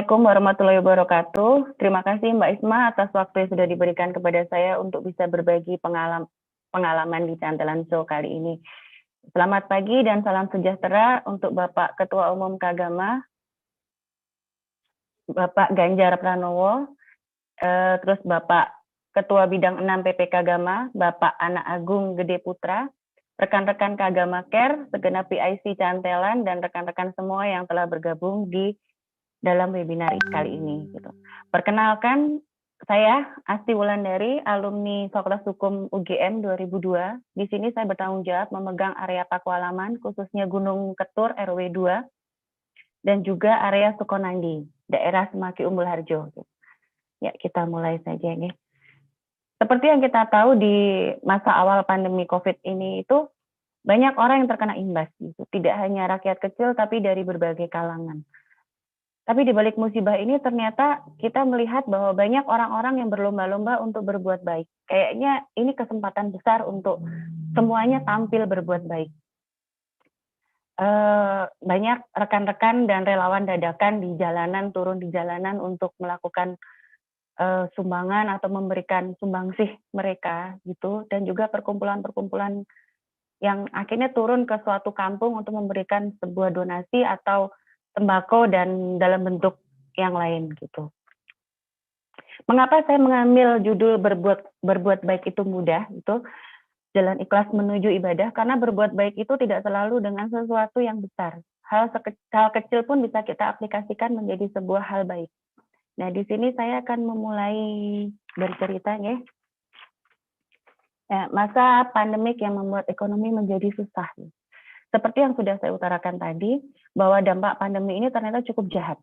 Assalamualaikum warahmatullahi wabarakatuh. Terima kasih Mbak Isma atas waktu yang sudah diberikan kepada saya untuk bisa berbagi pengalaman di Cantelan Show kali ini. Selamat pagi dan salam sejahtera untuk Bapak Ketua Umum Kagama, Bapak Ganjar Pranowo, terus Bapak Ketua Bidang 6 PP Kagama, Bapak Anak Agung Gede Putra, rekan-rekan Kagama Care, segenap PIC Cantelan, dan rekan-rekan semua yang telah bergabung di dalam webinar kali ini. Gitu. Perkenalkan, saya Asti Wulandari, alumni Fakultas Hukum UGM 2002. Di sini saya bertanggung jawab memegang area Pakualaman, khususnya Gunung Ketur RW 2, dan juga area Sukonandi, daerah Semaki Umbul Harjo. Ya, kita mulai saja nih. Seperti yang kita tahu di masa awal pandemi COVID ini itu banyak orang yang terkena imbas. Gitu. Tidak hanya rakyat kecil, tapi dari berbagai kalangan. Tapi di balik musibah ini ternyata kita melihat bahwa banyak orang-orang yang berlomba-lomba untuk berbuat baik. Kayaknya ini kesempatan besar untuk semuanya tampil berbuat baik. Banyak rekan-rekan dan relawan dadakan di jalanan, turun di jalanan untuk melakukan sumbangan atau memberikan sumbangsih mereka gitu, dan juga perkumpulan-perkumpulan yang akhirnya turun ke suatu kampung untuk memberikan sebuah donasi atau tembakau dan dalam bentuk yang lain gitu. Mengapa saya mengambil judul berbuat baik itu mudah itu jalan ikhlas menuju ibadah? Karena berbuat baik itu tidak selalu dengan sesuatu yang besar. Hal kecil pun bisa kita aplikasikan menjadi sebuah hal baik. Nah, di sini saya akan memulai bercerita ya. Masa pandemik yang membuat ekonomi menjadi susah. Seperti yang sudah saya utarakan tadi, bahwa dampak pandemi ini ternyata cukup jahat.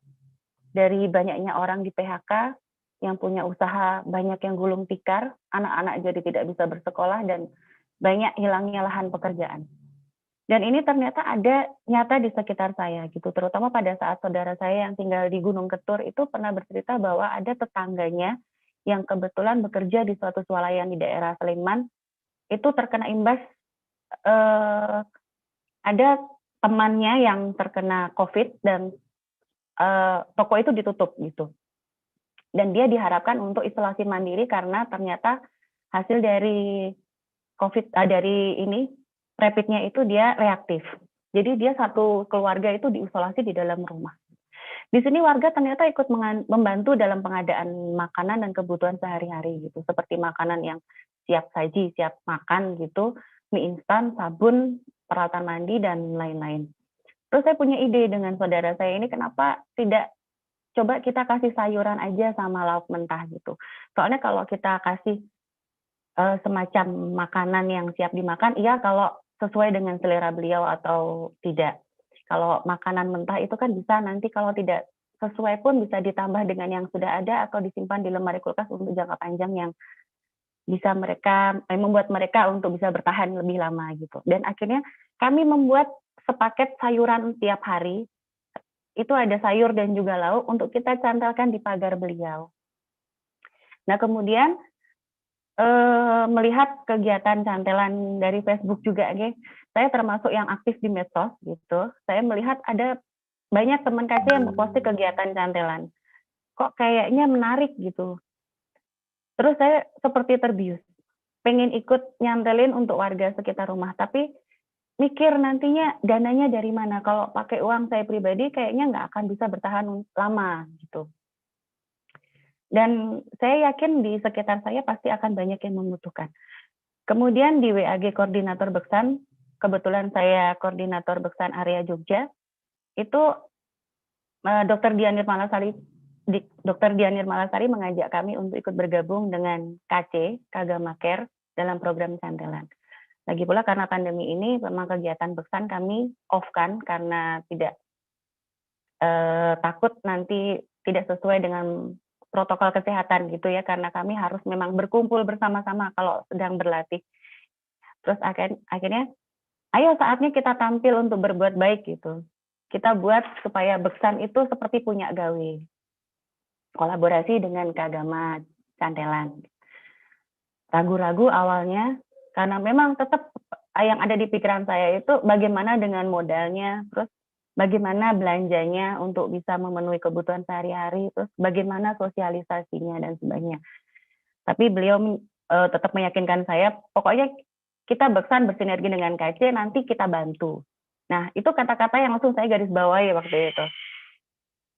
Dari banyaknya orang di PHK, yang punya usaha banyak yang gulung tikar, anak-anak jadi tidak bisa bersekolah, dan banyak hilangnya lahan pekerjaan. Dan ini ternyata ada nyata di sekitar saya, gitu. Terutama pada saat saudara saya yang tinggal di Gunung Ketur itu pernah bercerita bahwa ada tetangganya yang kebetulan bekerja di suatu swalayan di daerah Sleman, itu terkena imbas, ada temannya yang terkena COVID dan toko itu ditutup gitu. Dan dia diharapkan untuk isolasi mandiri karena ternyata hasil dari COVID dari ini rapidnya itu dia reaktif. Jadi dia satu keluarga itu diisolasi di dalam rumah. Di sini warga ternyata ikut membantu dalam pengadaan makanan dan kebutuhan sehari-hari gitu, seperti makanan yang siap saji, siap makan gitu, mie instan, sabun, peralatan mandi dan lain-lain. Terus saya punya ide dengan saudara saya ini, kenapa tidak coba kita kasih sayuran aja sama lauk mentah gitu. Soalnya kalau kita kasih semacam makanan yang siap dimakan, iya kalau sesuai dengan selera beliau atau tidak. Kalau makanan mentah itu kan bisa nanti kalau tidak sesuai pun bisa ditambah dengan yang sudah ada atau disimpan di lemari kulkas untuk jangka panjang yang bisa membuat mereka untuk bisa bertahan lebih lama gitu. Dan akhirnya kami membuat sepaket sayuran tiap hari. Itu ada sayur dan juga lauk untuk kita cantelkan di pagar beliau. Nah, kemudian melihat kegiatan cantelan dari Facebook juga, saya termasuk yang aktif di medsos gitu. Saya melihat ada banyak teman kasih yang memposting kegiatan cantelan. Kok kayaknya menarik gitu. Terus saya seperti terbius, pengen ikut nyantelin untuk warga sekitar rumah, tapi mikir nantinya dananya dari mana. Kalau pakai uang saya pribadi kayaknya nggak akan bisa bertahan lama gitu. Dan saya yakin di sekitar saya pasti akan banyak yang membutuhkan. Kemudian di WAG Koordinator Beksan, kebetulan saya Koordinator Beksan area Jogja, itu Dr. Dian Nirmalasari mengajak kami untuk ikut bergabung dengan KC, Kagama Care, dalam program cantelan. Lagi pula karena pandemi ini, memang kegiatan Beksan kami off-kan karena tidak takut nanti tidak sesuai dengan protokol kesehatan gitu ya, karena kami harus memang berkumpul bersama-sama kalau sedang berlatih. Terus akhirnya, ayo saatnya kita tampil untuk berbuat baik gitu. Kita buat supaya Beksan itu seperti punya gawe. Kolaborasi dengan Kagama Cantelan. Ragu-ragu awalnya, karena memang tetap yang ada di pikiran saya itu bagaimana dengan modalnya, terus bagaimana belanjanya untuk bisa memenuhi kebutuhan sehari-hari, terus bagaimana sosialisasinya dan sebagainya. Tapi beliau tetap meyakinkan saya, pokoknya kita Beksan bersinergi dengan KC, nanti kita bantu. Nah, itu kata-kata yang langsung saya garis bawahi waktu itu.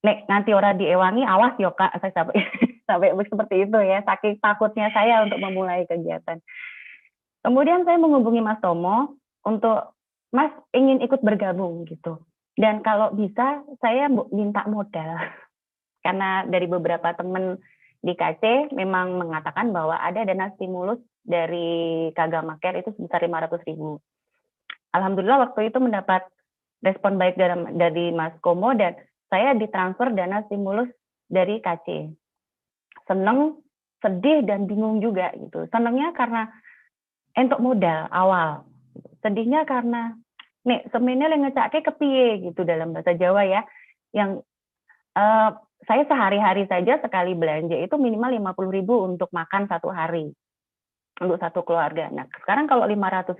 Nek, nanti orang diewangi, awas yo Kak, saya sampai, sampai seperti itu ya, saking takutnya saya untuk memulai kegiatan. Kemudian saya menghubungi Mas Tomo untuk, Mas ingin ikut bergabung gitu. Dan kalau bisa, saya minta modal. Karena dari beberapa teman di KC memang mengatakan bahwa ada dana stimulus dari Kagama Care itu sebesar 500.000. Alhamdulillah waktu itu mendapat respon baik dari Mas Komo dan saya ditransfer dana stimulus dari KC. Seneng, sedih, dan bingung juga gitu. Senengnya karena entuk modal awal. Sedihnya karena nek semene yang ngecake kepiye gitu dalam bahasa Jawa ya. Yang saya sehari-hari saja sekali belanja itu minimal 50.000 untuk makan satu hari untuk satu keluarga. Nah, sekarang kalau 500.000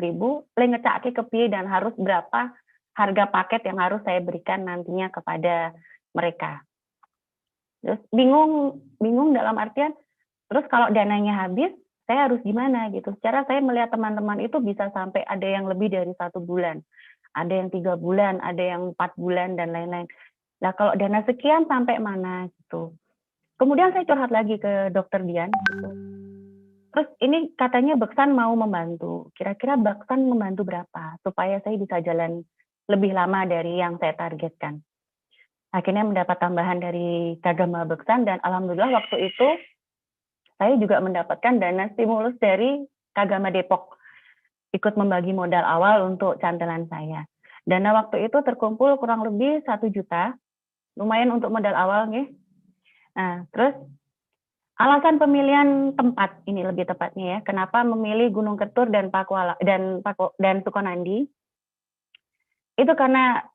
ngecake kepiye dan harus berapa harga paket yang harus saya berikan nantinya kepada mereka. Terus bingung dalam artian, terus kalau dananya habis, saya harus gimana gitu. Secara saya melihat teman-teman itu bisa sampai ada yang lebih dari 1 bulan, ada yang 3 bulan, ada yang 4 bulan dan lain-lain. Nah, kalau dana sekian sampai mana gitu. Kemudian saya curhat lagi ke Dokter Dian gitu. Terus ini katanya Beksan mau membantu. Kira-kira Beksan membantu berapa supaya saya bisa jalan lebih lama dari yang saya targetkan. Akhirnya mendapat tambahan dari Kagama Beksan dan alhamdulillah waktu itu saya juga mendapatkan dana stimulus dari Kagama Depok. Ikut membagi modal awal untuk cantelan saya. Dana waktu itu terkumpul kurang lebih 1 juta. Lumayan untuk modal awal nih. Nah, terus alasan pemilihan tempat ini lebih tepatnya ya. Kenapa memilih Gunung Ketur dan Pakuala dan Sukonandi? Itu karena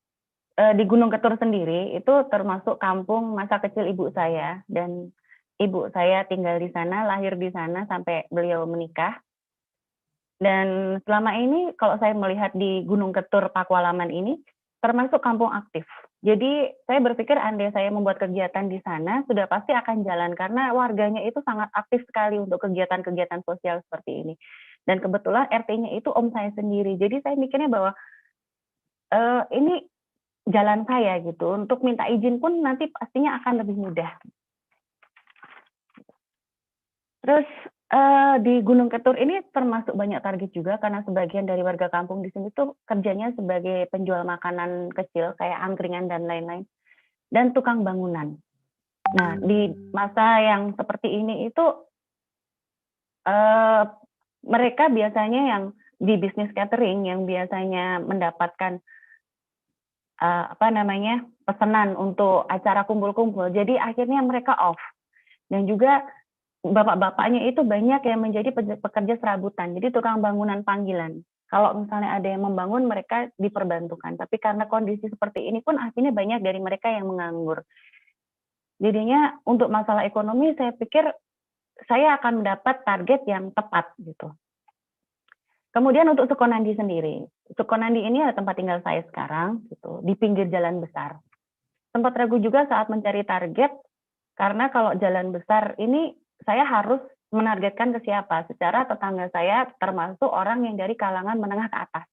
di Gunung Ketur sendiri itu termasuk kampung masa kecil ibu saya dan ibu saya tinggal di sana, lahir di sana sampai beliau menikah. Dan selama ini kalau saya melihat di Gunung Ketur Pakualaman ini termasuk kampung aktif. Jadi saya berpikir andai saya membuat kegiatan di sana sudah pasti akan jalan karena warganya itu sangat aktif sekali untuk kegiatan-kegiatan sosial seperti ini. Dan kebetulan RT-nya itu om saya sendiri. Jadi saya mikirnya bahwa ini jalan saya gitu. Untuk minta izin pun nanti pastinya akan lebih mudah. Terus di Gunung Ketur ini termasuk banyak target juga karena sebagian dari warga kampung di sini tuh kerjanya sebagai penjual makanan kecil kayak angkringan dan lain-lain dan tukang bangunan. Nah, di masa yang seperti ini itu mereka biasanya yang di bisnis catering yang biasanya mendapatkan pesanan untuk acara kumpul-kumpul. Jadi akhirnya mereka off. Dan juga bapak-bapaknya itu banyak yang menjadi pekerja serabutan. Jadi tukang bangunan panggilan. Kalau misalnya ada yang membangun, mereka diperbantukan. Tapi karena kondisi seperti ini pun akhirnya banyak dari mereka yang menganggur. Jadinya untuk masalah ekonomi saya pikir saya akan mendapat target yang tepat gitu. Kemudian untuk Sukonandi sendiri. Sukonandi ini adalah tempat tinggal saya sekarang gitu, di pinggir jalan besar. Sempat ragu juga saat mencari target karena kalau jalan besar ini saya harus menargetkan ke siapa. Secara tetangga saya termasuk orang yang dari kalangan menengah ke atas.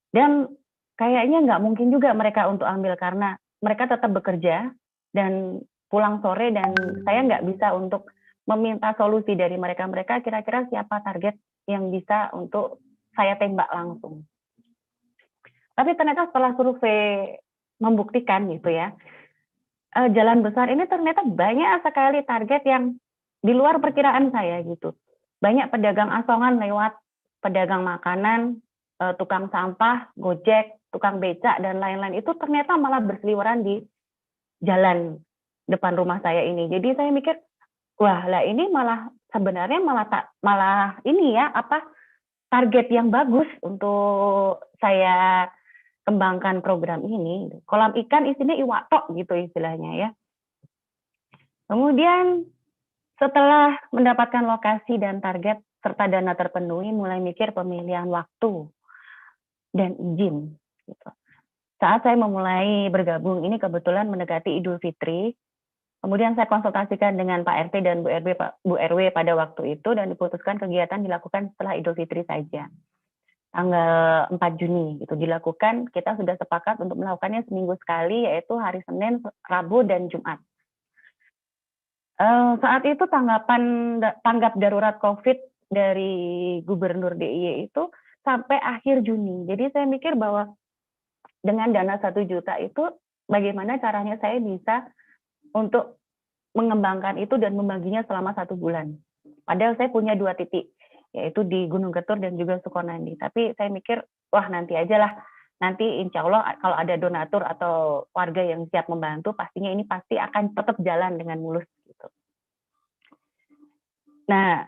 Dan kayaknya nggak mungkin juga mereka untuk ambil karena mereka tetap bekerja dan pulang sore dan saya nggak bisa untuk meminta solusi dari mereka. Mereka kira-kira siapa target yang bisa untuk saya tembak langsung. Tapi ternyata setelah survei membuktikan gitu ya, jalan besar ini ternyata banyak sekali target yang di luar perkiraan saya gitu. Banyak pedagang asongan lewat, pedagang makanan, tukang sampah, gojek, tukang becak dan lain-lain itu ternyata malah berseliweran di jalan depan rumah saya ini. Jadi saya mikir, wah lah ini malah sebenarnya malah ini ya target yang bagus untuk saya kembangkan program ini. Kolam ikan isinya iwak tok gitu istilahnya ya. Kemudian setelah mendapatkan lokasi dan target serta dana terpenuhi, mulai mikir pemilihan waktu dan izin. Gitu. Saat saya memulai bergabung, ini kebetulan mendekati Idul Fitri, kemudian saya konsultasikan dengan Pak RT dan Bu RW pada waktu itu, dan diputuskan kegiatan dilakukan setelah Idul Fitri saja. Tanggal 4 Juni itu dilakukan, kita sudah sepakat untuk melakukannya seminggu sekali, yaitu hari Senin, Rabu, dan Jumat. Saat itu tanggap darurat COVID dari Gubernur DIY itu sampai akhir Juni. Jadi saya mikir bahwa dengan dana 1 juta itu bagaimana caranya saya bisa untuk mengembangkan itu dan membaginya selama 1 bulan. Padahal saya punya 2 titik, yaitu di Gunung Ketur dan juga Sukonandi. Tapi saya mikir, wah nanti aja lah. Nanti insya Allah kalau ada donatur atau warga yang siap membantu, pastinya ini pasti akan tetap jalan dengan mulus. Gitu. Nah,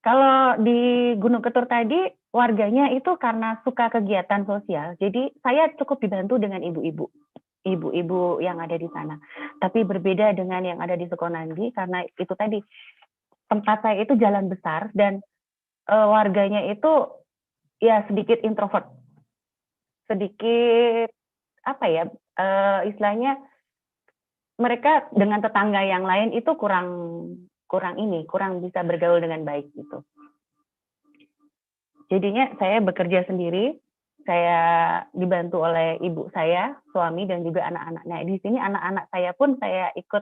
kalau di Gunung Ketur tadi, warganya itu karena suka kegiatan sosial, jadi saya cukup dibantu dengan ibu-ibu yang ada di sana. Tapi berbeda dengan yang ada di Sukonandi, karena itu tadi, tempat saya itu jalan besar, dan warganya itu ya sedikit introvert. Sedikit, apa ya, istilahnya, mereka dengan tetangga yang lain itu kurang bisa bergaul dengan baik gitu. Jadinya saya bekerja sendiri, saya dibantu oleh ibu saya, suami, dan juga anak-anaknya. Di sini anak-anak saya pun saya ikut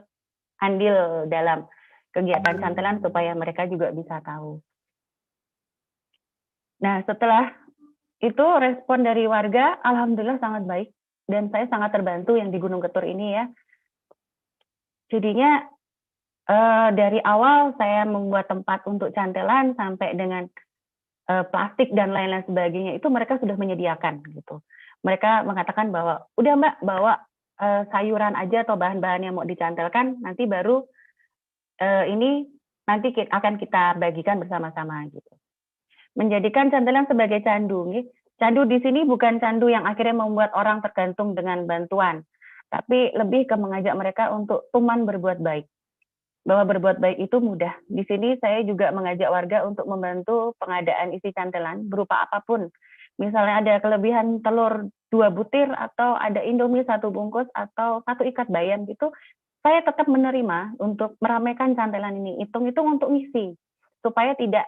andil dalam kegiatan cantelan supaya mereka juga bisa tahu. Nah, setelah itu respon dari warga alhamdulillah sangat baik, dan saya sangat terbantu yang di Gunung Ketur ini ya. Jadinya dari awal saya membuat tempat untuk cantelan sampai dengan plastik dan lain-lain sebagainya itu mereka sudah menyediakan gitu. Mereka mengatakan bahwa udah Mbak bawa sayuran aja atau bahan-bahan yang mau dicantelkan, nanti baru ini nanti akan kita bagikan bersama-sama gitu. Menjadikan cantelan sebagai candu. Candu di sini bukan candu yang akhirnya membuat orang tergantung dengan bantuan, tapi lebih ke mengajak mereka untuk tuman berbuat baik. Bahwa berbuat baik itu mudah. Di sini saya juga mengajak warga untuk membantu pengadaan isi cantelan berupa apapun. Misalnya ada kelebihan telur 2 butir atau ada Indomie 1 bungkus atau 1 ikat bayam gitu, saya tetap menerima untuk meramaikan cantelan ini. Hitung-hitung untuk ngisi supaya tidak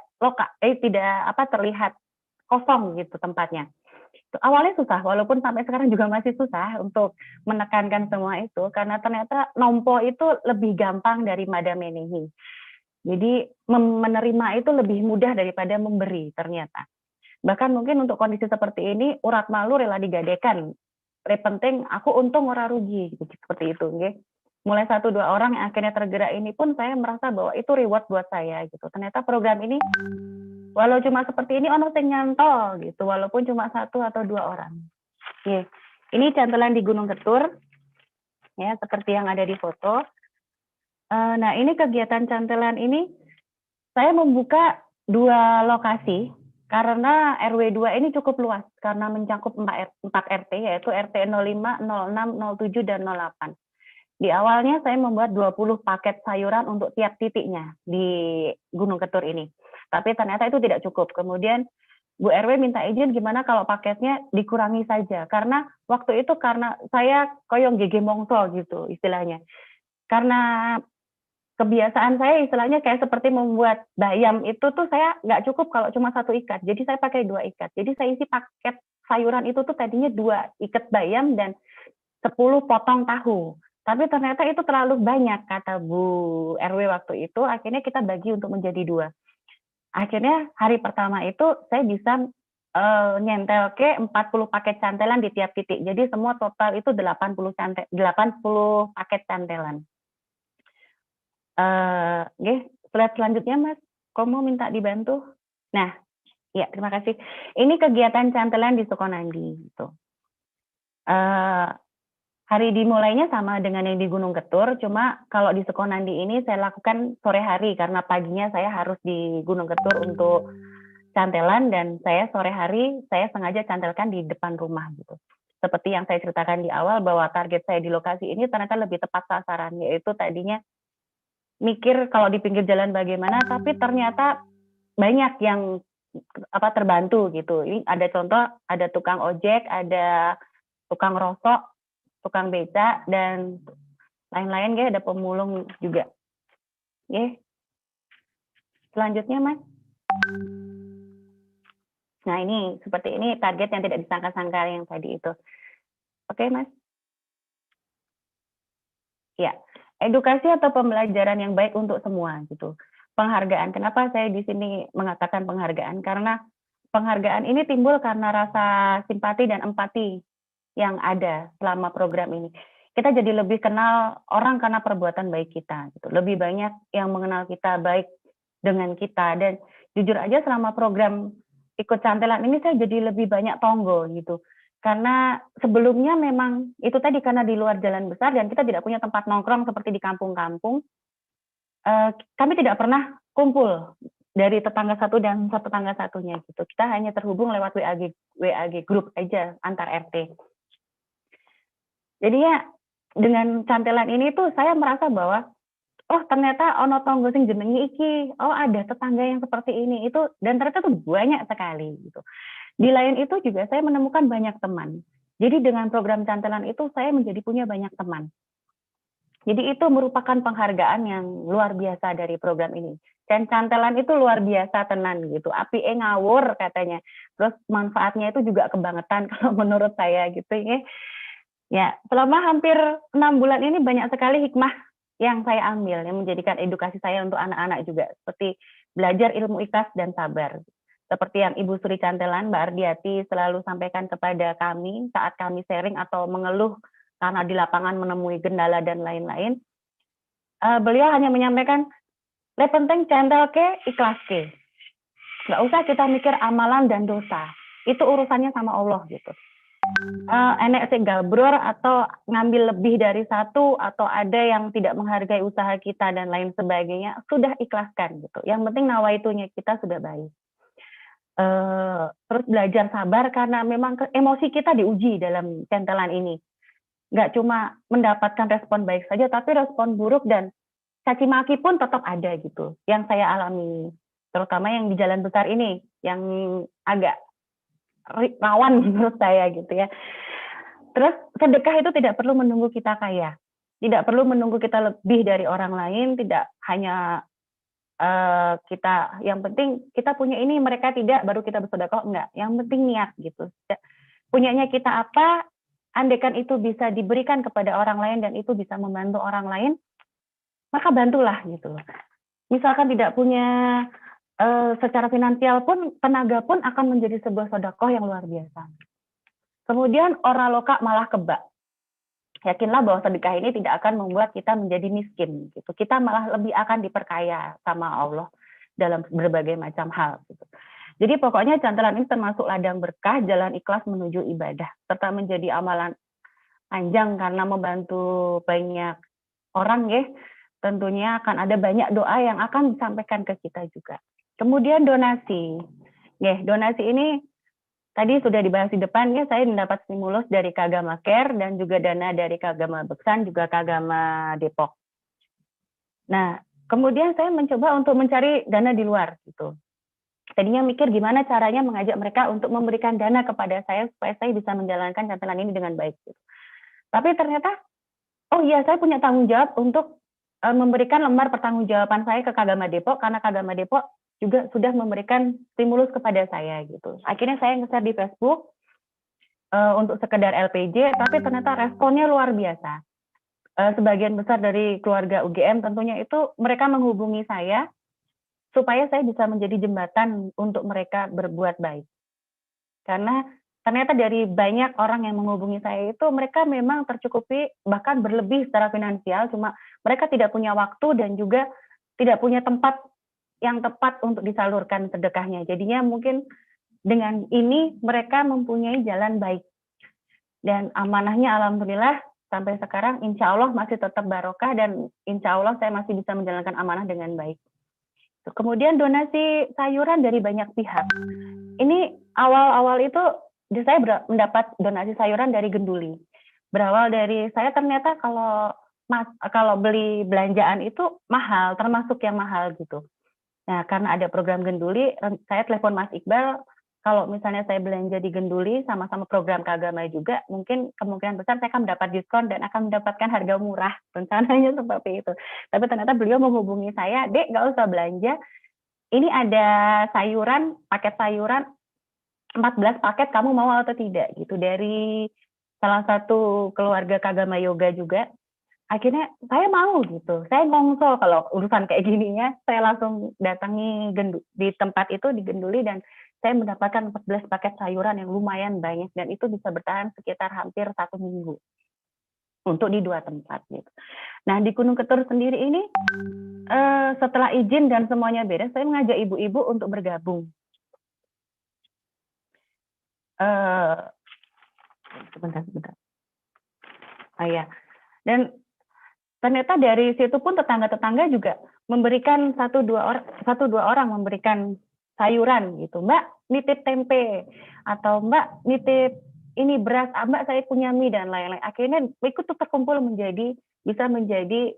terlihat kosong gitu tempatnya. Awalnya susah, walaupun sampai sekarang juga masih susah untuk menekankan semua itu, karena ternyata nompo itu lebih gampang daripada menehi. Jadi menerima itu lebih mudah daripada memberi ternyata. Bahkan mungkin untuk kondisi seperti ini, urat malu rela digadekan. Penting aku untung ora rugi, seperti itu. Okay? Mulai 1-2 orang yang akhirnya tergerak ini pun saya merasa bahwa itu reward buat saya gitu. Ternyata program ini walau cuma seperti ini ono sing nyantol gitu, walaupun cuma 1 atau 2 orang. Oke. Ini cantelan di Gunung Ketur ya, seperti yang ada di foto. Nah, ini kegiatan cantelan ini saya membuka 2 lokasi karena RW 2 ini cukup luas karena mencakup 4 RT, yaitu RT 05, 06, 07, dan 08. Di awalnya saya membuat 20 paket sayuran untuk tiap titiknya di Gunung Ketur ini. Tapi ternyata itu tidak cukup. Kemudian Bu RW minta izin gimana kalau paketnya dikurangi saja. Karena waktu itu karena saya koyong gege mongso gitu istilahnya. Karena kebiasaan saya istilahnya kayak seperti membuat bayam itu tuh saya nggak cukup kalau cuma 1 ikat. Jadi saya pakai 2 ikat. Jadi saya isi paket sayuran itu tuh tadinya 2 ikat bayam dan 10 potong tahu. Tapi ternyata itu terlalu banyak kata Bu RW waktu itu. Akhirnya kita bagi untuk menjadi 2. Akhirnya hari pertama itu saya bisa nyentel ke 40 paket cantelan di tiap titik. Jadi semua total itu 80 paket cantelan. Slide selanjutnya Mas, Komo minta dibantu. Nah, ya terima kasih. Ini kegiatan cantelan di Sukonandi gitu. Hari dimulainya sama dengan yang di Gunung Ketur, cuma kalau di Sukonandi ini saya lakukan sore hari karena paginya saya harus di Gunung Ketur untuk cantelan, dan saya sore hari saya sengaja cantelkan di depan rumah gitu. Seperti yang saya ceritakan di awal bahwa target saya di lokasi ini ternyata lebih tepat sasaran, yaitu tadinya mikir kalau di pinggir jalan bagaimana, tapi ternyata banyak yang terbantu gitu. Ini ada contoh, ada tukang ojek, ada tukang rosok, tukang beca, dan lain-lain, ada pemulung juga. Selanjutnya, Mas. Nah, ini seperti ini target yang tidak disangka-sangka yang tadi itu. Oke, Mas. Ya, edukasi atau pembelajaran yang baik untuk semua gitu. Penghargaan. Kenapa saya di sini mengatakan penghargaan? Karena penghargaan ini timbul karena rasa simpati dan empati yang ada selama program ini. Kita jadi lebih kenal orang karena perbuatan baik kita. Gitu. Lebih banyak yang mengenal kita baik dengan kita. Dan jujur aja selama program ikut cantelan ini saya jadi lebih banyak tonggo gitu. Karena sebelumnya memang itu tadi karena di luar jalan besar dan kita tidak punya tempat nongkrong seperti di kampung-kampung. Kami tidak pernah kumpul dari tetangga satu dan tetangga satunya gitu. Kita hanya terhubung lewat WAG grup aja antar RT. Jadi ya dengan cantelan ini tuh saya merasa bahwa oh ternyata ono tonggo sing jenengi iki, oh ada tetangga yang seperti ini itu, dan ternyata tuh banyak sekali gitu. Di lain itu juga saya menemukan banyak teman. Jadi dengan program cantelan itu saya menjadi punya banyak teman. Jadi itu merupakan penghargaan yang luar biasa dari program ini. Dan cantelan itu luar biasa tenan gitu. Api ngawur katanya. Terus manfaatnya itu juga kebangetan kalau menurut saya gitu ya. Ya, selama hampir 6 bulan ini banyak sekali hikmah yang saya ambil yang menjadikan edukasi saya untuk anak-anak juga, seperti belajar ilmu ikhlas dan sabar. Seperti yang Ibu Sri Cantelan, Mbak Ardiati selalu sampaikan kepada kami saat kami sharing atau mengeluh karena di lapangan menemui kendala dan lain-lain. Beliau hanya menyampaikan, "Le penting cantel ke, ikhlas ke." Nggak usah kita mikir amalan dan dosa. Itu urusannya sama Allah gitu. Enek sing gabror atau ngambil lebih dari satu atau ada yang tidak menghargai usaha kita dan lain sebagainya, sudah ikhlaskan gitu. Yang penting nawaitunya kita sudah baik. Terus belajar sabar karena memang emosi kita diuji dalam cantelan ini. Nggak cuma mendapatkan respon baik saja, tapi respon buruk dan caci maki pun tetap ada gitu. Yang saya alami, terutama yang di jalan besar ini, yang agak rawan menurut saya gitu ya. Terus sedekah itu tidak perlu menunggu kita kaya, tidak perlu menunggu kita lebih dari orang lain, tidak hanya kita, yang penting kita punya ini mereka tidak, baru kita bersedekah, enggak. Yang penting niat gitu. Punyanya kita apa, andaikan itu bisa diberikan kepada orang lain dan itu bisa membantu orang lain, maka bantulah gitu. Misalkan tidak punya secara finansial pun, tenaga pun akan menjadi sebuah sedekah yang luar biasa. Kemudian ora loka malah kebak. Yakinlah bahwa sedekah ini tidak akan membuat kita menjadi miskin gitu. Kita malah lebih akan diperkaya sama Allah dalam berbagai macam hal gitu. Jadi pokoknya cantelan ini termasuk ladang berkah, jalan ikhlas menuju ibadah, serta menjadi amalan panjang karena membantu banyak orang ya. Tentunya akan ada banyak doa yang akan disampaikan ke kita juga. Kemudian donasi. Donasi ini tadi sudah dibahas di depan ya, saya mendapat stimulus dari Kagama Care dan juga dana dari Kagama Beksan, juga Kagama Depok. Nah, kemudian saya mencoba untuk mencari dana di luar gitu. Tadinya mikir gimana caranya mengajak mereka untuk memberikan dana kepada saya supaya saya bisa menjalankan cantelan ini dengan baik. Gitu. Tapi ternyata, oh iya saya punya tanggung jawab untuk memberikan lembar pertanggungjawaban saya ke Kagama Depok, karena Kagama Depok juga sudah memberikan stimulus kepada saya gitu. Akhirnya saya nge-share di Facebook untuk sekedar LPJ, tapi ternyata responnya luar biasa. Sebagian besar dari keluarga UGM tentunya itu mereka menghubungi saya supaya saya bisa menjadi jembatan untuk mereka berbuat baik. Karena ternyata dari banyak orang yang menghubungi saya itu mereka memang tercukupi bahkan berlebih secara finansial, cuma mereka tidak punya waktu dan juga tidak punya tempat yang tepat untuk disalurkan sedekahnya. Jadinya mungkin dengan ini mereka mempunyai jalan baik. Dan amanahnya alhamdulillah sampai sekarang insya Allah masih tetap barokah dan insya Allah saya masih bisa menjalankan amanah dengan baik. Kemudian donasi sayuran dari banyak pihak. Ini awal-awal itu saya mendapat donasi sayuran dari Genduli. Berawal dari saya ternyata kalau beli belanjaan itu mahal, termasuk yang mahal gitu. Nah, karena ada program Genduli, saya telepon Mas Iqbal, kalau misalnya saya belanja di Genduli sama-sama program Kagama juga, mungkin kemungkinan besar saya akan mendapat diskon dan akan mendapatkan harga murah, rencananya seperti itu. Tapi ternyata beliau menghubungi saya, "Dek, nggak usah belanja, ini ada sayuran, paket sayuran 14 paket, kamu mau atau tidak?" Gitu, dari salah satu keluarga Kagama Yoga juga. Akhirnya saya mau gitu, saya ngongso kalau urusan kayak gininya, saya langsung datangi di tempat itu di Genduli dan saya mendapatkan 14 paket sayuran yang lumayan banyak dan itu bisa bertahan sekitar hampir 1 minggu untuk di 2 tempat gitu. Nah di Gunung Ketur sendiri ini setelah izin dan semuanya beres, saya mengajak ibu-ibu untuk bergabung. Sebentar. Oh ya, dan ternyata dari situ pun tetangga-tetangga juga memberikan satu dua orang memberikan sayuran gitu. "Mbak, nitip tempe," atau "Mbak, nitip ini beras, Mbak saya punya mie," dan lain-lain. Akhirnya ikut terkumpul bisa menjadi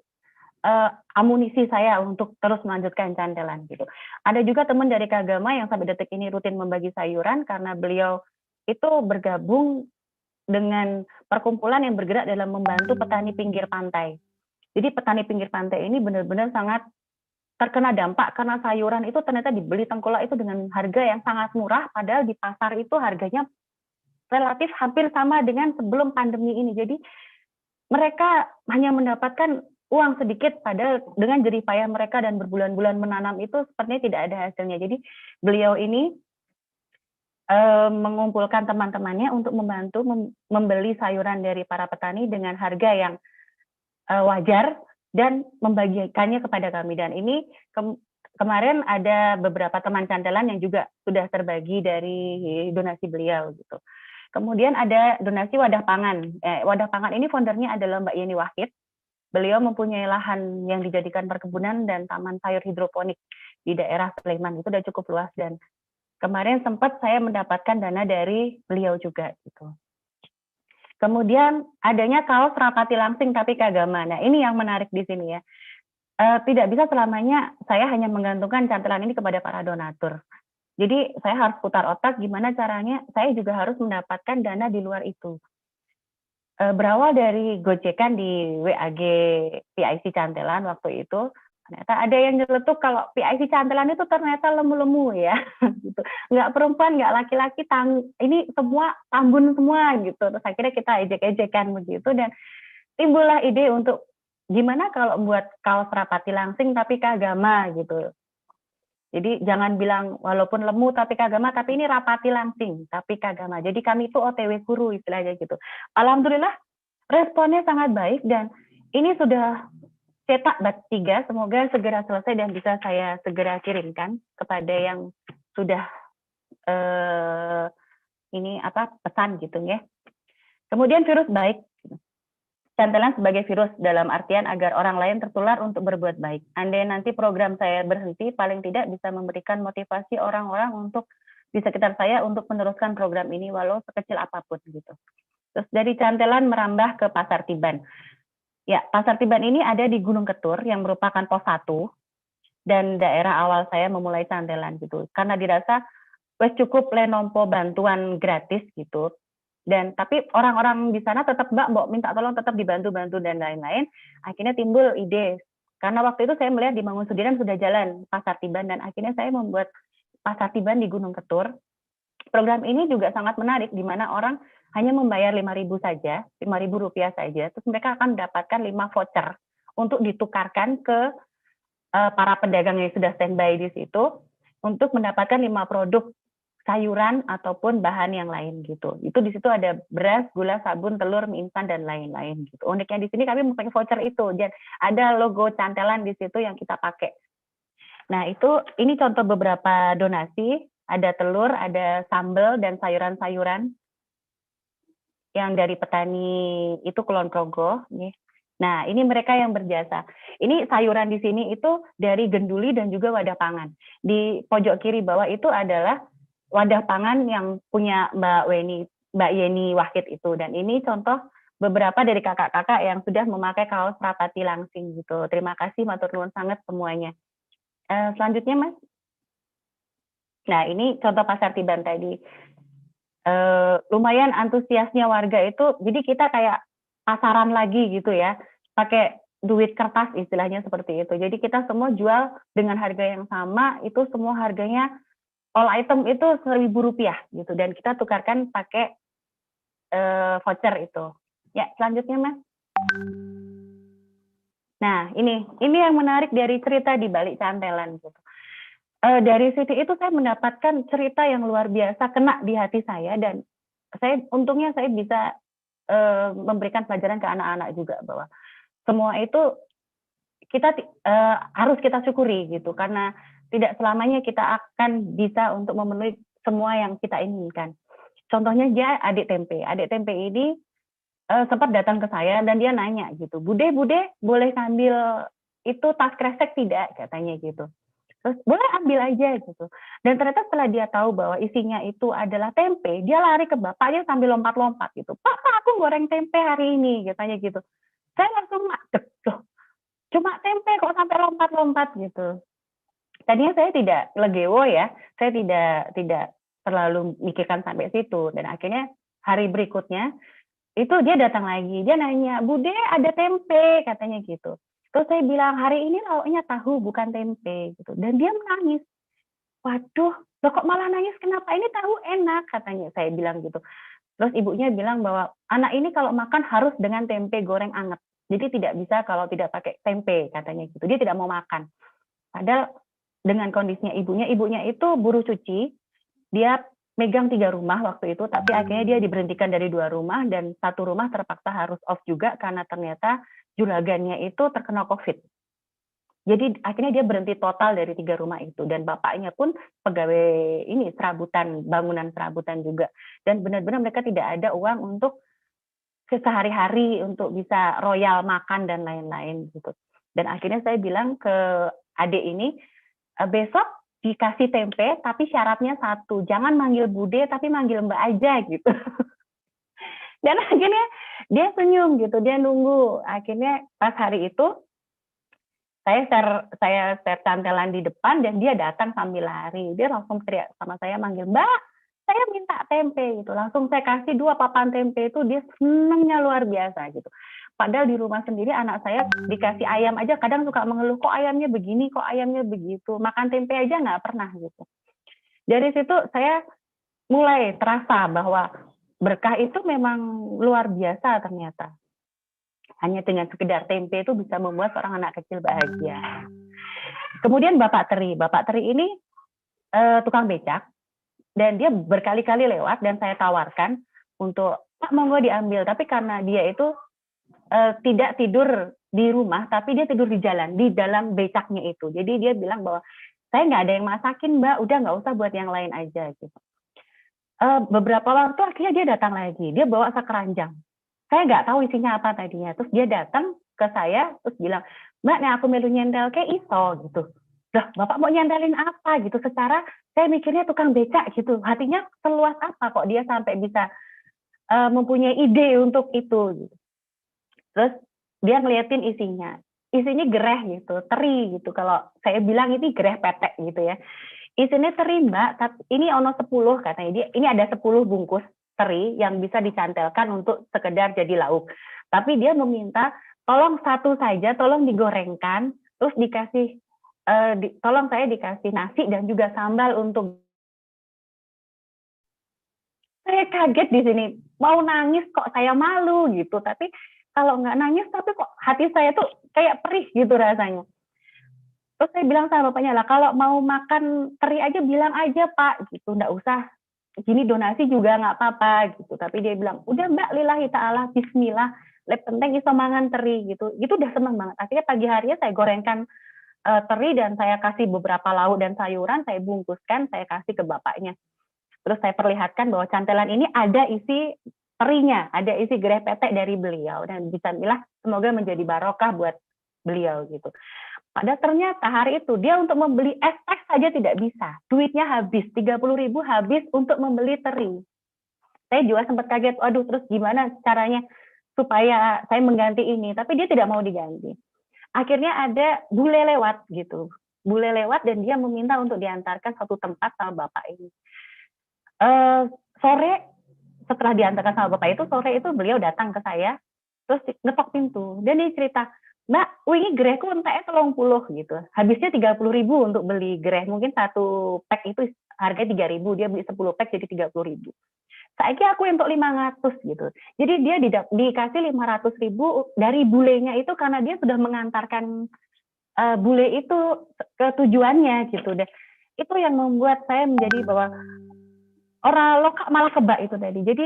amunisi saya untuk terus melanjutkan cantelan gitu. Ada juga teman dari Kagama yang sampai detik ini rutin membagi sayuran karena beliau itu bergabung dengan perkumpulan yang bergerak dalam membantu petani pinggir pantai. Jadi petani pinggir pantai ini benar-benar sangat terkena dampak karena sayuran itu ternyata dibeli tengkulak itu dengan harga yang sangat murah, padahal di pasar itu harganya relatif hampir sama dengan sebelum pandemi ini. Jadi mereka hanya mendapatkan uang sedikit, padahal dengan jerih payah mereka dan berbulan-bulan menanam itu sepertinya tidak ada hasilnya. Jadi beliau ini mengumpulkan teman-temannya untuk membantu membeli sayuran dari para petani dengan harga yang wajar dan membagikannya kepada kami. Dan ini kemarin ada beberapa teman cantelan yang juga sudah terbagi dari donasi beliau gitu. Kemudian ada donasi wadah pangan. Wadah pangan ini foundernya adalah Mbak Yeni Wahid. Beliau mempunyai lahan yang dijadikan perkebunan dan taman sayur hidroponik di daerah Sleman. Itu sudah cukup luas dan kemarin sempat saya mendapatkan dana dari beliau juga gitu. Kemudian adanya kaos rapati langsing tapi Kagama. Nah ini yang menarik di sini ya. Tidak bisa selamanya saya hanya menggantungkan cantelan ini kepada para donatur. Jadi saya harus putar otak gimana caranya saya juga harus mendapatkan dana di luar itu. Berawal dari gojekan di WAG PIC Cantelan waktu itu, ternyata ada yang nyeletuk kalau PIC Cantelan itu ternyata lemu-lemu ya, gitu. Nggak perempuan, nggak laki-laki, ini semua tambun semua gitu. Terus akhirnya kita ejek-ejekan begitu dan timbullah ide untuk gimana kalau buat kaos rapati langsing tapi Kagama gitu. Jadi jangan bilang walaupun lemu tapi Kagama, tapi ini rapati langsing tapi Kagama. Jadi kami itu OTW guru istilahnya gitu. Alhamdulillah responnya sangat baik dan ini sudah cetak bab 3, semoga segera selesai dan bisa saya segera kirimkan kepada yang sudah pesan gitu ya. Kemudian virus baik. Cantelan sebagai virus dalam artian agar orang lain tertular untuk berbuat baik. Andai nanti program saya berhenti, paling tidak bisa memberikan motivasi orang-orang untuk di sekitar saya untuk meneruskan program ini walau sekecil apapun gitu. Terus dari Cantelan merambah ke Pasar Tiban. Ya, Pasar Tiban ini ada di Gunung Ketur yang merupakan pos 1 dan daerah awal saya memulai Cantelan gitu. Karena dirasa wes cukup lenompo bantuan gratis gitu. Dan tapi orang-orang di sana tetap Mbak minta tolong tetap dibantu-bantu dan lain-lain. Akhirnya timbul ide. Karena waktu itu saya melihat di Mangunsudiran sudah jalan Pasar Tiban dan akhirnya saya membuat Pasar Tiban di Gunung Ketur. Program ini juga sangat menarik di mana orang hanya membayar 5.000 saja, Rp5.000 saja. Terus mereka akan mendapatkan 5 voucher untuk ditukarkan ke para pedagang yang sudah standby di situ untuk mendapatkan 5 produk sayuran ataupun bahan yang lain gitu. Itu di situ ada beras, gula, sabun, telur, mie instan dan lain-lain gitu. Uniknya di sini kami memakai voucher itu dan ada logo Cantelan di situ yang kita pakai. Nah, ini contoh beberapa donasi, ada telur, ada sambal dan sayuran-sayuran yang dari petani itu Kulon Progo nih. Nah, ini mereka yang berjasa. Ini sayuran di sini itu dari Genduli dan juga wadah pangan. Di pojok kiri bawah itu adalah wadah pangan yang punya Mbak Yeni Wahid itu. Dan ini contoh beberapa dari kakak-kakak yang sudah memakai kaos rapati langsing gitu. Terima kasih, matur nuwun sangat semuanya. Selanjutnya, Mas. Nah, ini contoh pasar Tiban tadi. Lumayan antusiasnya warga itu, jadi kita kayak pasaran lagi gitu ya, pakai duit kertas istilahnya seperti itu. Jadi kita semua jual dengan harga yang sama, itu semua harganya all item itu Rp1.000 gitu, dan kita tukarkan pakai voucher itu. Ya, selanjutnya Mas. Nah, ini yang menarik dari cerita di balik cantelan gitu. Dari sisi itu saya mendapatkan cerita yang luar biasa kena di hati saya, dan untungnya saya bisa memberikan pelajaran ke anak-anak juga bahwa semua itu kita harus kita syukuri gitu, karena tidak selamanya kita akan bisa untuk memenuhi semua yang kita inginkan. Contohnya dia adik tempe ini sempat datang ke saya dan dia nanya gitu, Bude boleh ambil itu tas kresek tidak, katanya gitu. Terus boleh ambil aja gitu. Dan ternyata setelah dia tahu bahwa isinya itu adalah tempe, dia lari ke bapaknya sambil lompat-lompat gitu. Pak, aku goreng tempe hari ini, katanya gitu. Saya langsung madep loh. Cuma tempe kok sampai lompat-lompat gitu. Tadinya saya tidak legewo ya, saya tidak terlalu mikirkan sampai situ. Dan akhirnya hari berikutnya itu dia datang lagi, dia nanya, Bude ada tempe, katanya gitu. Terus saya bilang, hari ini lauknya tahu bukan tempe gitu. Dan dia menangis. Waduh, loh kok malah nangis, kenapa? Ini tahu enak, katanya. Saya bilang gitu. Terus ibunya bilang bahwa anak ini kalau makan harus dengan tempe goreng anget. Jadi tidak bisa kalau tidak pakai tempe, katanya gitu. Dia tidak mau makan. Padahal dengan kondisinya ibunya itu buruh cuci, dia megang 3 rumah waktu itu, tapi akhirnya dia diberhentikan dari 2 rumah, dan 1 rumah terpaksa harus off juga karena ternyata juragannya itu terkena COVID. Jadi akhirnya dia berhenti total dari 3 rumah itu, dan bapaknya pun pegawai ini bangunan serabutan juga. Dan benar-benar mereka tidak ada uang untuk sehari-hari untuk bisa royal makan dan lain-lain gitu. Dan akhirnya saya bilang ke adik ini, besok dikasih tempe, tapi syaratnya satu, jangan manggil Bude, tapi manggil Mbak aja gitu. Dan akhirnya dia senyum gitu, dia nunggu. Akhirnya pas hari itu, saya share cantelan di depan, dan dia datang sambil lari. Dia langsung teriak sama saya, manggil, Mbak, saya minta tempe gitu. Langsung saya kasih 2 papan tempe itu, dia senengnya luar biasa gitu. Padahal di rumah sendiri anak saya dikasih ayam aja kadang suka mengeluh, kok ayamnya begini, kok ayamnya begitu. Makan tempe aja nggak pernah gitu. Dari situ saya mulai terasa bahwa berkah itu memang luar biasa ternyata. Hanya dengan sekedar tempe itu bisa membuat seorang anak kecil bahagia. Kemudian Bapak Teri ini tukang becak, dan dia berkali-kali lewat dan saya tawarkan untuk, Pak monggo diambil, tapi karena dia itu tidak tidur di rumah, tapi dia tidur di jalan, di dalam becaknya itu. Jadi dia bilang bahwa, saya nggak ada yang masakin Mbak, udah nggak usah buat yang lain aja gitu. Beberapa waktu akhirnya dia datang lagi, dia bawa sekeranjang. Saya nggak tahu isinya apa tadinya. Terus dia datang ke saya, terus bilang, Mbak, nih aku melu nyentel ke iso gitu. Loh, Bapak mau nyentelin apa gitu? Secara saya mikirnya tukang becak gitu. Hatinya seluas apa kok dia sampai bisa mempunyai ide untuk itu gitu. Terus dia ngeliatin isinya. Isinya gereh gitu, teri gitu. Kalau saya bilang ini gereh petek gitu ya. Isinya teri Mbak, ini ono 10 katanya. Dia, ini ada 10 bungkus teri yang bisa dicantelkan untuk sekedar jadi lauk. Tapi dia meminta tolong satu saja, tolong digorengkan, terus dikasih tolong saya dikasih nasi dan juga sambal untuk. Saya kaget di sini, mau nangis kok saya malu gitu, tapi kalau nggak nangis tapi kok hati saya tuh kayak perih gitu rasanya. Terus saya bilang sama bapaknya, lah kalau mau makan teri aja bilang aja Pak gitu, nggak usah gini donasi juga nggak apa-apa gitu. Tapi dia bilang, udah Mbak, lillahi ta'ala, bismillah, lep penting iso mangan teri gitu. Itu udah seneng banget. Akhirnya pagi harinya saya gorengkan teri dan saya kasih beberapa lauk dan sayuran, saya bungkuskan, saya kasih ke bapaknya. Terus saya perlihatkan bahwa cantelan ini ada isi terinya, ada isi gereh petek dari beliau, dan bismillah semoga menjadi barokah buat beliau gitu. Padahal ternyata hari itu dia untuk membeli es teh saja tidak bisa, duitnya habis, 30.000 habis untuk membeli teri. Saya juga sempat kaget, waduh terus gimana caranya supaya saya mengganti ini, tapi dia tidak mau diganti. Akhirnya ada bule lewat gitu, bule lewat dan dia meminta untuk diantarkan satu tempat sama bapak ini. Sore setelah diantarkan sama bapak itu, sore itu beliau datang ke saya, terus ngetok pintu, dan dia cerita, Mbak, wingi gerehku enteknya 30 gitu. Habisnya 30.000 untuk beli gereh. Mungkin satu pack itu harganya 3.000, dia beli 10 pack jadi 30.000. Saiki aku untuk 500 gitu. Jadi dia dikasih 500.000 dari bulenya itu karena dia sudah mengantarkan bule itu ke tujuannya gitu deh. Itu yang membuat saya menjadi bahwa orang lokal malah kebak itu tadi. Jadi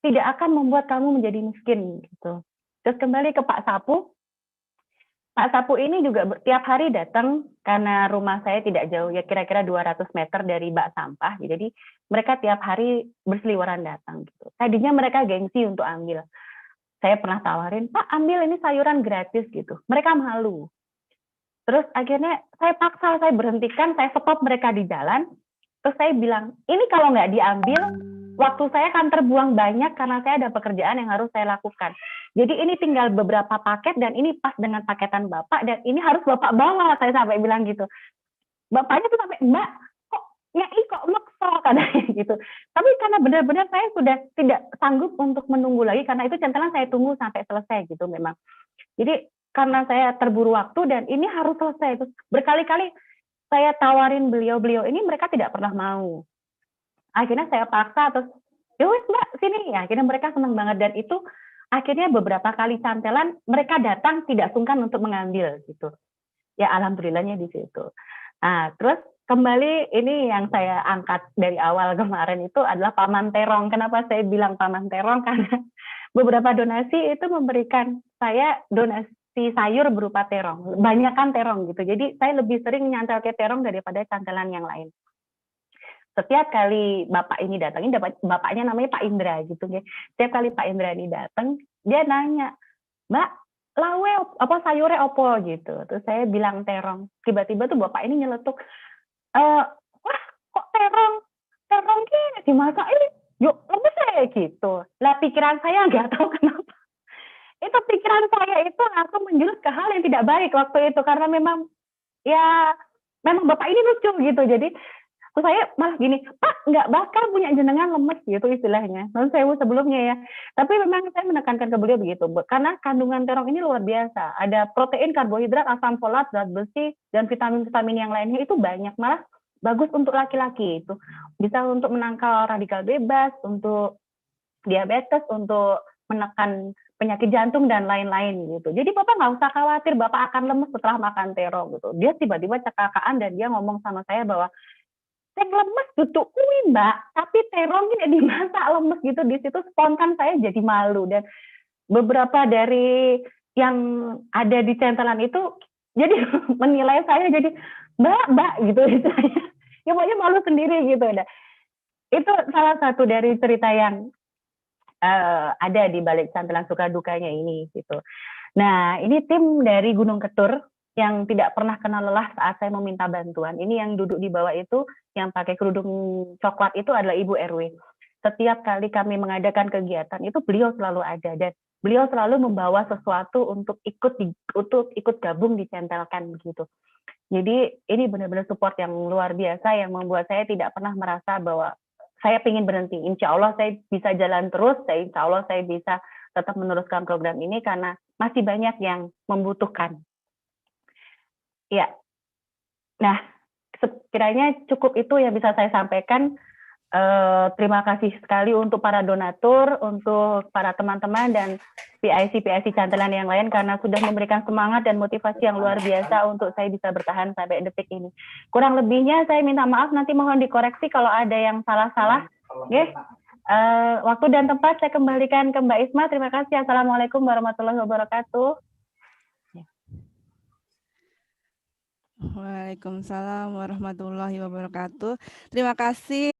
tidak akan membuat kamu menjadi miskin gitu. Terus kembali ke Pak Sapu. Pak Sapu ini juga tiap hari datang karena rumah saya tidak jauh, ya kira-kira 200 meter dari bak sampah. Jadi mereka tiap hari berseliweran datang gitu. Tadinya mereka gengsi untuk ambil. Saya pernah tawarin, Pak ambil ini sayuran gratis gitu. Mereka malu. Terus akhirnya saya paksa, saya berhentikan, saya stop mereka di jalan. Terus saya bilang, ini kalau nggak diambil, waktu saya akan terbuang banyak karena saya ada pekerjaan yang harus saya lakukan. Jadi ini tinggal beberapa paket dan ini pas dengan paketan Bapak dan ini harus Bapak bawa, saya sampai bilang gitu. Bapaknya tuh sampai, Mbak, kok nyai kok maksa katanya gitu. Tapi karena benar-benar saya sudah tidak sanggup untuk menunggu lagi karena itu centelan saya tunggu sampai selesai gitu memang. Jadi karena saya terburu waktu dan ini harus selesai. Terus berkali-kali saya tawarin beliau ini mereka tidak pernah mau. Akhirnya saya paksa terus, yowes Mbak sini ya. Akhirnya mereka senang banget dan itu akhirnya beberapa kali cantelan mereka datang tidak sungkan untuk mengambil gitu. Ya alhamdulillahnya di situ. Nah terus kembali ini yang saya angkat dari awal kemarin itu adalah Paman Terong. Kenapa saya bilang Paman Terong? Karena beberapa donasi itu memberikan saya donasi sayur berupa terong, banyakkan terong gitu. Jadi saya lebih sering nyantel ke terong daripada cantelan yang lain. Setiap kali bapak ini datang, ini bapaknya namanya Pak Indra gitu ya. Setiap kali Pak Indra ini datang, dia nanya, Mbak, lawe apa sayurnya opo gitu. Terus saya bilang terong. Tiba-tiba tuh bapak ini nyeletuk, wah kok terong? Terong gini dimasak ini, yuk lemes saya gitu. Lah pikiran saya nggak tahu kenapa. Itu pikiran saya itu langsung menjurus ke hal yang tidak baik waktu itu karena memang bapak ini lucu gitu. Jadi saya malah gini, Pak nggak bakal punya jenengan lemes gitu istilahnya. Non sewu sebelumnya ya. Tapi memang saya menekankan ke beliau begitu, karena kandungan terong ini luar biasa. Ada protein, karbohidrat, asam folat, zat besi, dan vitamin-vitamin yang lainnya itu banyak. Malah bagus untuk laki-laki itu. Bisa untuk menangkal radikal bebas, untuk diabetes, untuk menekan penyakit jantung dan lain-lain gitu. Jadi Bapak nggak usah khawatir Bapak akan lemes setelah makan terong gitu. Dia tiba-tiba cekakaan dan dia ngomong sama saya bahwa saya lemes tutup kui Mbak, tapi terong ini dimasak lemes gitu. Di situ spontan saya jadi malu dan beberapa dari yang ada di centelan itu jadi menilai saya jadi Mbak gitu istilahnya. Ya pokoknya malu sendiri gitu. Nah, itu salah satu dari cerita yang ada di balik cantelan suka dukanya ini gitu. Nah, ini tim dari Gunung Ketur yang tidak pernah kenal lelah saat saya meminta bantuan. Ini yang duduk di bawah itu, yang pakai kerudung coklat itu adalah Ibu RW. Setiap kali kami mengadakan kegiatan itu beliau selalu ada dan beliau selalu membawa sesuatu untuk ikut gabung dicentelkan gitu. Jadi ini benar-benar support yang luar biasa yang membuat saya tidak pernah merasa bahwa saya ingin berhenti. Insya Allah saya bisa jalan terus, insya Allah saya bisa tetap meneruskan program ini karena masih banyak yang membutuhkan. Ya, nah sekiranya cukup itu yang bisa saya sampaikan. Terima kasih sekali untuk para donatur, untuk para teman-teman dan PIC cantelan yang lain karena sudah memberikan semangat dan motivasi yang luar biasa untuk saya bisa bertahan sampai detik ini. Kurang lebihnya saya minta maaf, nanti mohon dikoreksi kalau ada yang salah-salah. Okay. Waktu dan tempat saya kembalikan ke Mbak Isma. Terima kasih. Assalamualaikum warahmatullahi wabarakatuh. Waalaikumsalam warahmatullahi wabarakatuh. Terima kasih